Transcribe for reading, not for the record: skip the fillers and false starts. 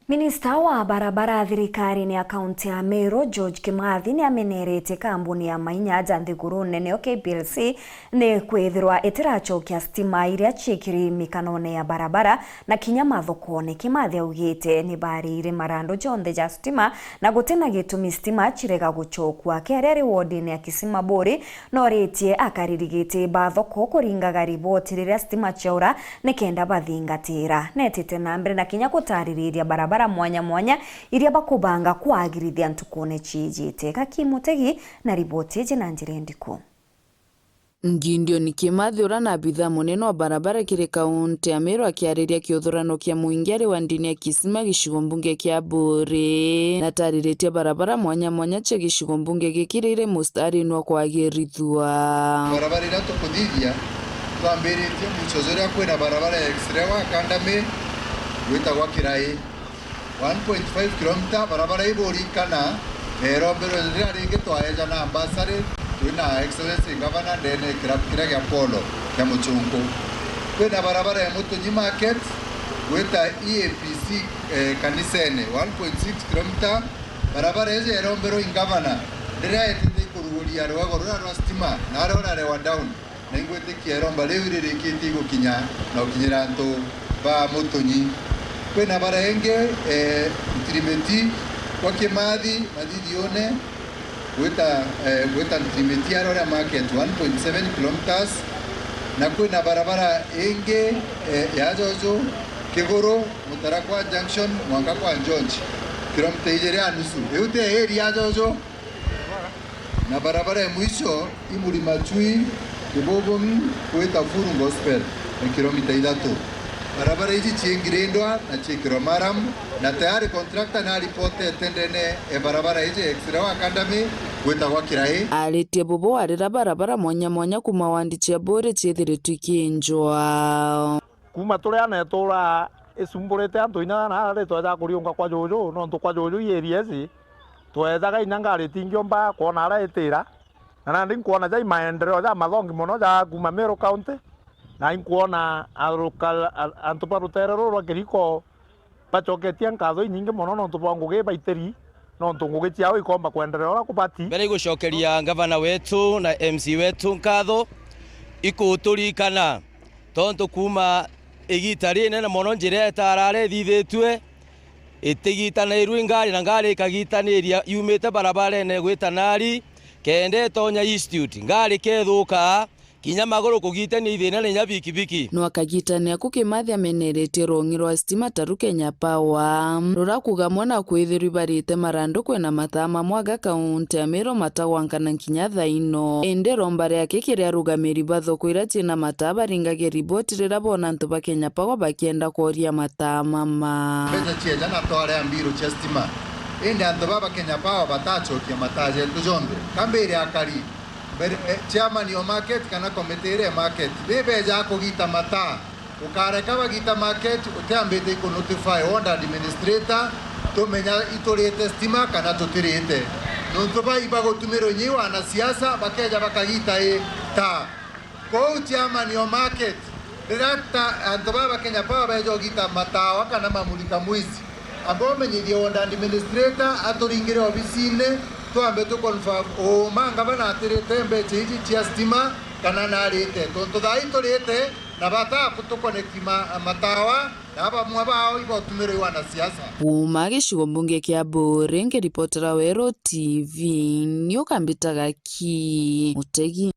Minista wa barabara thirikari-ini ya kaunti ya Meru George Kimathi ni amenerete kambuni ya Mainyaja Nthiguru nene KPLC ni kwithirwa itirachokia stima iria ciikiri mikanone ya barabara na kinya mathokone. Kimathi augite ni barire marando jonthe ja stima na gutena gitumi stima cirega guchokwa kerere wodi-ini ya Kisimabori no ritie akaririgite bathoko kuringaga riboti riria stima ciaura ni kenda bathingatira netete na mbere na kinya gutaririria barabara mwanya iria bakubanga kwagirithia ntukone cijite Kakimutegi na riboti jina njirendiko. Gideon Kimathi ura na abitha munene wa barabara kiri kaunti ya Meru akiariria kiuthurano kia muingi ari wa ndini ya Kisima gicigo mbunge kia Buri na tariritie barabara mwanya cia gicigo mbunge gikirire mustari no kwagirithua barabara ira tukuthithia twambiritie mucozo ria kwina barabara ya extra wa Kandame gwitagwa Kirai 1.5 km barabara iburi kana erombero rira ringi twaeja na ambassador twina excellence governor ndene kira gya polo kya Muchungu kwina barabara ya Mutunyi market gwita EAPC kanisene 1.6 km barabara eze erombero ingavana ndira etinde kuruguria rwago rwa stima na rora rewa down na ingwete kieromba riri rikiti gukinya na ukinyira ntu ba Mutunyi kwina barenge trimeti kwa Kimathi mathidione gwita trimeti arora market 1.7 km na kwina barabara enge ya Jojo Kiguru Mutarakwa junction mwanga kwa Njonji kilomita ijeri nusu eute area ya Jojo na barabara ya mwisho imuri Machui Kibogomi kwita Furu Gospel kilomita 3 barabara hizi chiengirindwa na chikiro maram na tayari contractor na ripote tendene barabara hizi extra wa Kandame gwita kwa Kirai alitie bobo arira barabara mwanya kuma wandi cia Buri chithiritwe kinjwa kuma turia netura isumburite antu ina na ri twetha kuriunga kwa Jojo no ntu kwa Jojo area ezi twethaga ina ngari tingiomba kuona ara itira na ndi kuona jai maendeleo ja mathongi muno ja kuma Meru county na inkuona antupa ruterero rwa kiriko pachoketia nkatho nyingi muno no tubangu ge baiteri no tungugi ciao ikomba kuendelea ora kubati mbere igucokeria gavana wetu na MC wetu nkatho ikuturikana tonto kuma igitari nene muno njire etarare thithitwe itigitaniirwe ngari na ngari ikagitaniria yumite barabara ene gwita Nari kende tonya institute ngari kethuka kinya maguru kugitania ithina ni nyabikibiki no akagitania ku Kimathi amenerete rongi rwa stima taru Kenya Power rura kuga mwana kwithirwi barite marando kwena matama mwaga kaunti ya Meru matawangana kinya thaino ende rombare yake kiria rugamiri bathoko ira tina mataba ringage riboti rira bona ntu ba Kenya Power bakienda kuoria matama ma beza chieja na tore ambiru cha stima ende antu baba Kenya Power batachokia mataje tujonde kambere akari chairman yo market kana committee market bebe ja kugita mata ukareka bagita market utambete ko notify onda administrator to menya itorete stima kana tutirete no toba ibago tumero nyiwa na siasa bakeja bakagita ta ko chairman yo market dirata antoba Kenya Power bejo gita mata wakana mamulika mwizi abo menye onda administrator atoringire obisine tuambe tu confirm o manga bana tirete mbeche iji cia stima kana narite tonto thai turite na bata kutu connect matawa na bamwe bao ibo tumire wana siasa kuma gicigo mbunge kia Buri ngiripotera Wero TV nio kambitaga Ki Mutegi.